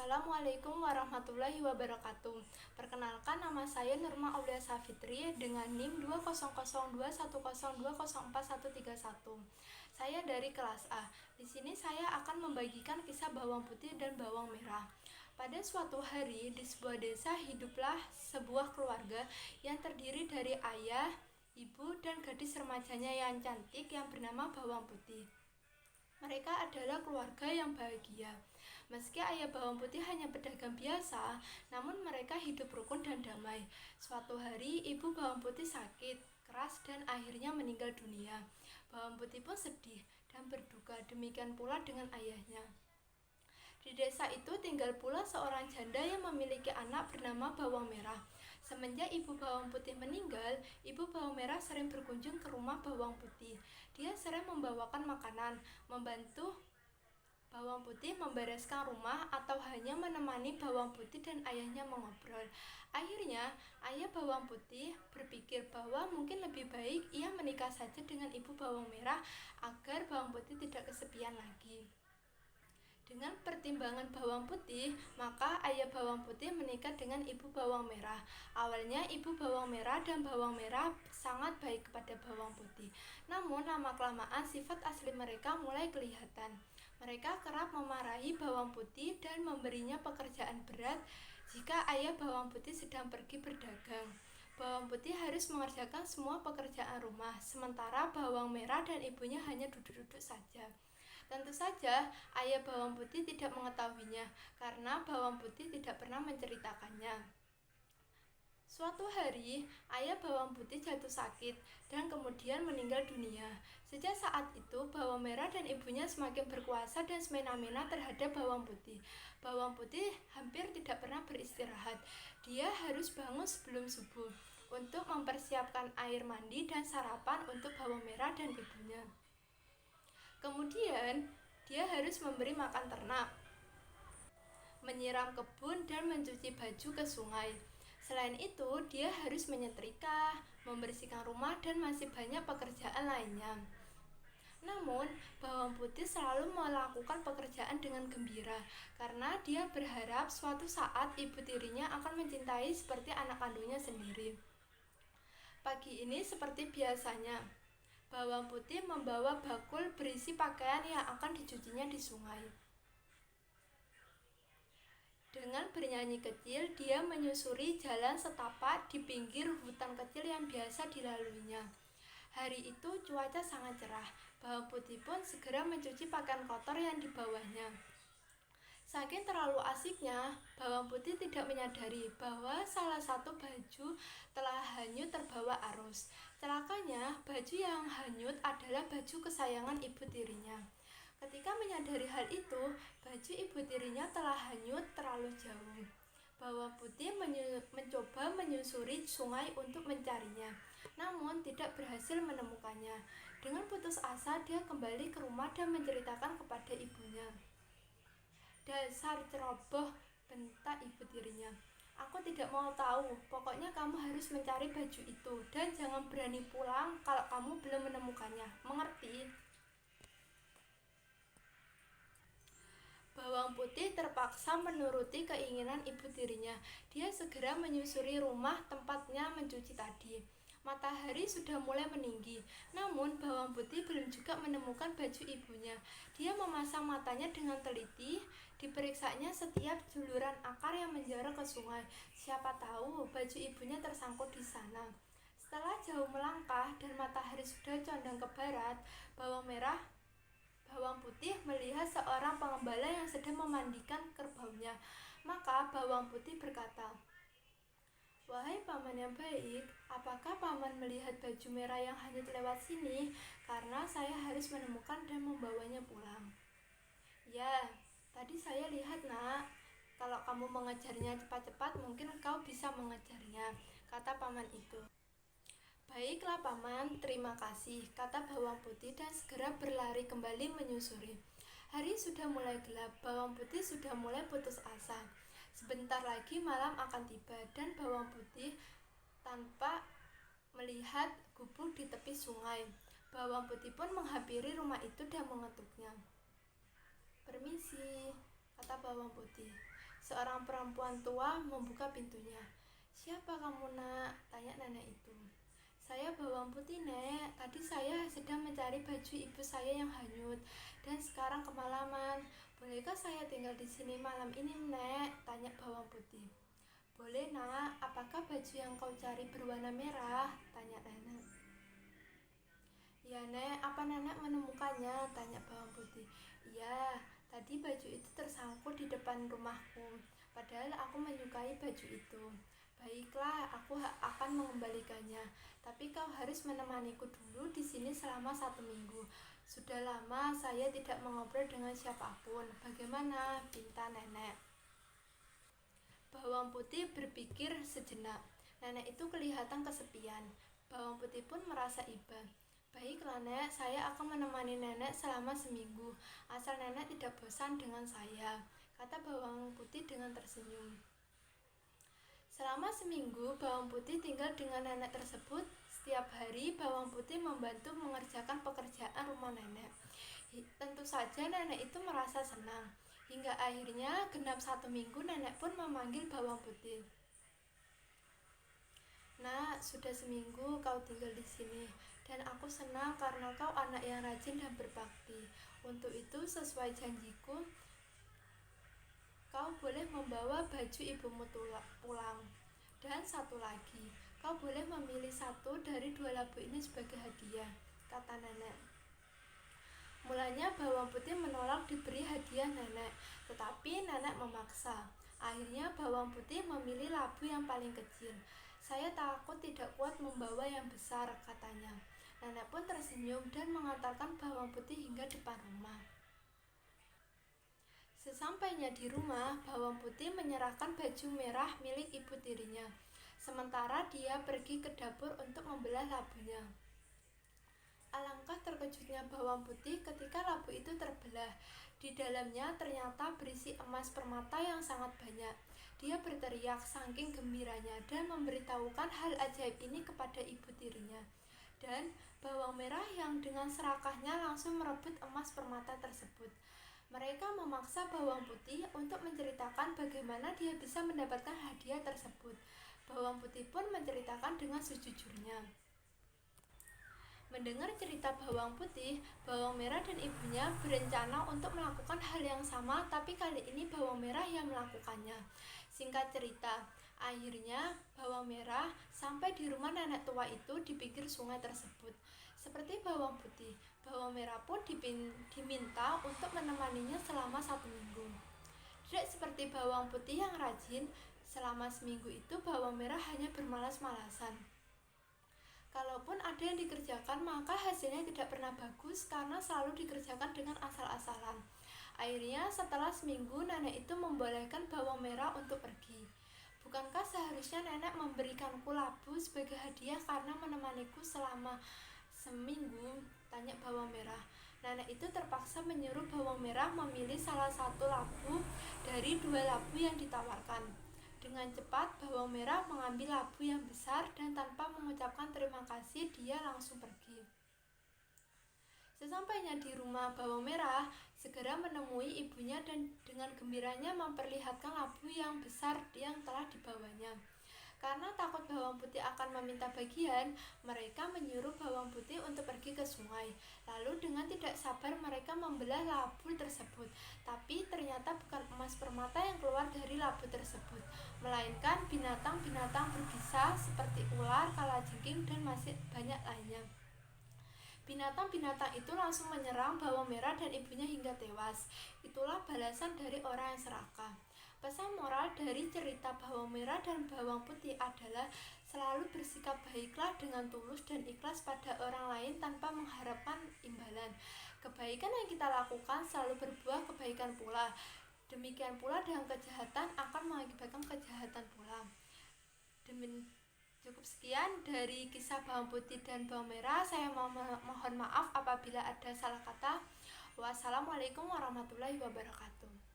Assalamualaikum warahmatullahi wabarakatuh. Perkenalkan, nama saya Nurma Aulia Safitri dengan NIM 2002102041131. Saya dari kelas A. Di sini saya akan membagikan kisah bawang putih dan bawang merah. Pada suatu hari di sebuah desa hiduplah sebuah keluarga yang terdiri dari ayah, ibu, dan gadis remajanya yang cantik yang bernama Bawang Putih. Mereka adalah keluarga yang bahagia. Meski ayah Bawang Putih hanya pedagang biasa, namun mereka hidup rukun dan damai. Suatu hari, ibu Bawang Putih sakit keras dan akhirnya meninggal dunia. Bawang Putih pun sedih dan berduka, demikian pula dengan ayahnya. Di desa itu tinggal pula seorang janda yang memiliki anak bernama Bawang Merah. Semenjak ibu Bawang Putih meninggal, ibu Bawang Merah sering berkunjung ke rumah Bawang Putih. Dia sering membawakan makanan, membantu Bawang Putih membereskan rumah, atau hanya menemani Bawang Putih dan ayahnya mengobrol. Akhirnya, ayah Bawang Putih berpikir bahwa mungkin lebih baik ia menikah saja dengan ibu Bawang Merah agar Bawang Putih tidak kesepian lagi. Dengan pertimbangan Bawang Putih, maka ayah Bawang Putih menikah dengan ibu Bawang Merah. Awalnya ibu Bawang Merah dan Bawang Merah sangat baik kepada Bawang Putih. Namun lama-kelamaan sifat asli mereka mulai kelihatan. Mereka kerap memarahi Bawang Putih dan memberinya pekerjaan berat jika ayah Bawang Putih sedang pergi berdagang. Bawang Putih harus mengerjakan semua pekerjaan rumah, sementara Bawang Merah dan ibunya hanya duduk-duduk saja. Tentu saja, ayah Bawang Putih tidak mengetahuinya karena Bawang Putih tidak pernah menceritakannya. Suatu hari, ayah Bawang Putih jatuh sakit dan kemudian meninggal dunia. Sejak saat itu, Bawang Merah dan ibunya semakin berkuasa dan semena-mena terhadap Bawang Putih. Bawang Putih hampir tidak pernah beristirahat. Dia harus bangun sebelum subuh untuk mempersiapkan air mandi dan sarapan untuk Bawang Merah dan ibunya. Kemudian, dia harus memberi makan ternak, menyiram kebun, dan mencuci baju ke sungai. Selain itu, dia harus menyetrika, membersihkan rumah, dan masih banyak pekerjaan lainnya. Namun, Bawang Putih selalu melakukan pekerjaan dengan gembira, karena dia berharap suatu saat ibu tirinya akan mencintai seperti anak kandungnya sendiri. Pagi ini seperti biasanya, Bawang Putih membawa bakul berisi pakaian yang akan dicucinya di sungai. Dengan bernyanyi kecil, dia menyusuri jalan setapak di pinggir hutan kecil yang biasa dilaluinya. Hari itu cuaca sangat cerah. Bawang Putih pun segera mencuci pakaian kotor yang dibawanya. Saking terlalu asiknya, Bawang Putih tidak menyadari bahwa salah satu baju telah hanyut terbawa arus. Celakanya, baju yang hanyut adalah baju kesayangan ibu tirinya. Ketika menyadari hal itu, baju ibu tirinya telah hanyut terlalu jauh. Bawang Putih mencoba menyusuri sungai untuk mencarinya, namun tidak berhasil menemukannya. Dengan putus asa, dia kembali ke rumah dan menceritakan kepada ibunya. "Dasar ceroboh," bentak ibu tirinya. "Aku tidak mau tahu, pokoknya kamu harus mencari baju itu dan jangan berani pulang kalau kamu belum menemukannya, mengerti?" Bawang Putih terpaksa menuruti keinginan ibu tirinya. Dia segera menyusuri rumah tempatnya mencuci tadi. Matahari sudah mulai meninggi, namun Bawang Putih belum juga menemukan baju ibunya. Dia memasang matanya dengan teliti, diperiksanya setiap juluran akar yang menjorok ke sungai. Siapa tahu baju ibunya tersangkut di sana. Setelah jauh melangkah dan matahari sudah condong ke barat, Bawang Putih melihat seorang pengembala yang sedang memandikan kerbaunya. Maka Bawang Putih berkata, "Wahai paman yang baik, apakah paman melihat baju merah yang hanyut lewat sini? Karena saya harus menemukan dan membawanya pulang." "Ya, tadi saya lihat, nak. Kalau kamu mengejarnya cepat-cepat, mungkin kau bisa mengejarnya," kata paman itu. "Baiklah paman, terima kasih," kata Bawang Putih dan segera berlari kembali menyusuri. Hari sudah mulai gelap, Bawang Putih sudah mulai putus asa. Sebentar lagi malam akan tiba dan Bawang Putih tanpa melihat gubuk di tepi sungai. Bawang Putih pun menghampiri rumah itu dan mengetuknya. "Permisi," kata Bawang Putih. Seorang perempuan tua membuka pintunya. "Siapa kamu, Nak?" tanya nenek itu. "Saya bawang putih, Nek. Tadi saya sedang mencari baju ibu saya yang hanyut dan sekarang kemalaman. Bolehkah saya tinggal di sini malam ini, Nek?" tanya bawang putih. "Boleh, Nak. Apakah baju yang kau cari berwarna merah?" tanya nenek. "Ya, Nek. Apa nenek menemukannya?" tanya bawang putih. "Iya, tadi baju itu tersangkut di depan rumahku. Padahal aku menyukai baju itu." "Baiklah, aku akan mengembalikannya. Tapi kau harus menemaniku dulu di sini selama 1 minggu. Sudah lama saya tidak mengobrol dengan siapapun. Bagaimana?" pinta nenek. Bawang putih berpikir sejenak. Nenek itu kelihatan kesepian. Bawang putih pun merasa iba. "Baiklah, Nek, saya akan menemani nenek selama 1 minggu, asal nenek tidak bosan dengan saya," kata bawang putih dengan tersenyum. Selama 1 minggu, bawang putih tinggal dengan nenek tersebut. Setiap hari, bawang putih membantu mengerjakan pekerjaan rumah nenek. Tentu saja nenek itu merasa senang. Hingga akhirnya genap 1 minggu, nenek pun memanggil bawang putih. "Nak, sudah 1 minggu kau tinggal di sini, dan aku senang karena kau anak yang rajin dan berbakti. Untuk itu, sesuai janjiku, kau boleh membawa baju ibumu pulang. Dan satu lagi, kau boleh memilih 1 dari 2 labu ini sebagai hadiah," kata nenek. Mulanya bawang putih menolak diberi hadiah nenek, tetapi nenek memaksa. Akhirnya bawang putih memilih labu yang paling kecil. "Saya takut tidak kuat membawa yang besar," katanya. Nenek pun tersenyum dan mengantarkan bawang putih hingga depan rumah. Sesampainya di rumah, bawang putih menyerahkan baju merah milik ibu tirinya. Sementara dia pergi ke dapur untuk membelah labunya. Alangkah terkejutnya bawang putih ketika labu itu terbelah. Di dalamnya ternyata berisi emas permata yang sangat banyak. Dia berteriak saking gembiranya dan memberitahukan hal ajaib ini kepada ibu tirinya. Dan bawang merah yang dengan serakahnya langsung merebut emas permata tersebut. Mereka memaksa bawang putih untuk menceritakan bagaimana dia bisa mendapatkan hadiah tersebut. Bawang putih pun menceritakan dengan sejujurnya. Mendengar cerita bawang putih, bawang merah dan ibunya berencana untuk melakukan hal yang sama, tapi kali ini bawang merah yang melakukannya. Singkat cerita, akhirnya bawang merah sampai di rumah nenek tua itu di pinggir sungai tersebut. Seperti bawang putih, bawang merah pun diminta untuk menemaninya selama 1 minggu. Tidak seperti bawang putih yang rajin, selama 1 minggu itu bawang merah hanya bermalas-malasan. Kalaupun ada yang dikerjakan, maka hasilnya tidak pernah bagus karena selalu dikerjakan dengan asal-asalan. Akhirnya setelah 1 minggu, nenek itu membolehkan bawang merah untuk pergi. "Bukankah seharusnya nenek memberikanku labu sebagai hadiah karena menemaniku selama 1 minggu?" tanya bawang merah. Nenek itu terpaksa menyuruh bawang merah memilih salah satu labu dari 2 labu yang ditawarkan. Dengan cepat, bawang merah mengambil labu yang besar dan tanpa mengucapkan terima kasih, dia langsung pergi. Sesampainya di rumah, bawang merah segera menemui ibunya dan dengan gembiranya memperlihatkan labu yang besar yang telah dibawanya. Karena takut bawang putih akan meminta bagian, mereka menyuruh bawang putih untuk pergi ke sungai. Lalu dengan tidak sabar mereka membelah labu tersebut. Tapi ternyata bukan emas permata yang keluar dari labu tersebut, melainkan binatang-binatang berbisa seperti ular, kalajengking, dan masih banyak lainnya. Binatang-binatang itu langsung menyerang bawang merah dan ibunya hingga tewas. Itulah balasan dari orang yang serakah. Pesan moral dari cerita bawang merah dan bawang putih adalah selalu bersikap baiklah dengan tulus dan ikhlas pada orang lain tanpa mengharapkan imbalan. Kebaikan yang kita lakukan selalu berbuah kebaikan pula. Demikian pula dengan kejahatan akan mengakibatkan kejahatan pula. Cukup sekian dari kisah bawang putih dan bawang merah. Saya mohon maaf apabila ada salah kata. Wassalamualaikum warahmatullahi wabarakatuh.